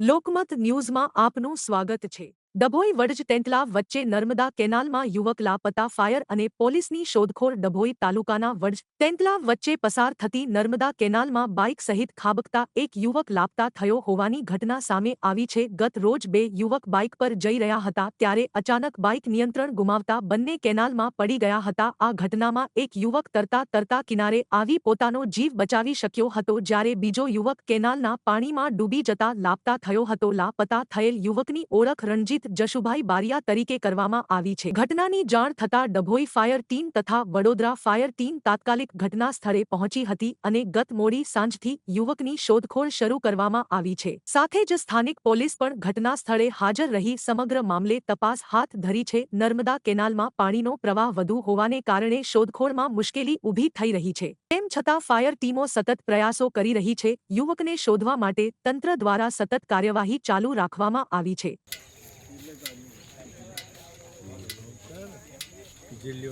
લોકમત ન્યૂઝમાં આપનું સ્વાગત છે। ડભોઈ વડજ તેંતલા વચ્ચે નર્મદા કેનાલમાં યુવક લાપતા ફાયર અને પોલીસની શોધખોળ ડભોઈ તાલુકાના વડજ તેંતલા વચ્ચે પસાર થતી નર્મદા કેનાલમાં બાઇક સહિત ખાબકતા એક યુવક લાપતા થયો હોવાની ઘટના સામે આવી છે। ગત રોજ બે યુવક બાઇક પર જઈ રહ્યા હતા ત્યારે અચાનક બાઇક નિયંત્રણ ગુમાવતા બંને કેનાલમાં પડી ગયા હતા। આ ઘટનામાં એક યુવક તરતા તરતા કિનારે આવી પોતાનો જીવ બચાવી શક્યો હતો જ્યારે બીજો યુવક કેનાલના પાણીમાં ડૂબી જતા લાપતા થયો હતો। લાપતા થયેલ યુવકની ઓળખ રણજીત જશુભાઈ બારિયા તરીકે કરવામાં આવી છે। ઘટનાની જાણ થતાં ડભોઈ ફાયર ટીમ તથા વડોદરા ફાયર ટીમ તાત્કાલિક ઘટના સ્થળે પહોંચી હતી અને ગત મોડી સાંજથી યુવકની શોધખોળ શરૂ કરવામાં આવી છે। સાથે જ સ્થાનિક પોલીસ પણ ઘટના સ્થળે હાજર રહી સમગ્ર મામલે તપાસ હાથ ધરી છે। નર્મદા કેનાલમાં પાણીનો પ્રવાહ વધુ હોવાને કારણે શોધખોળમાં મુશ્કેલી ઊભી થઈ રહી છે। તેમ છતાં ફાયર ટીમો સતત પ્રયાસો કરી રહી છે। યુવકને શોધવા માટે તંત્ર દ્વારા સતત કાર્યવાહી ચાલુ રાખવામાં આવી છે। जिल्लो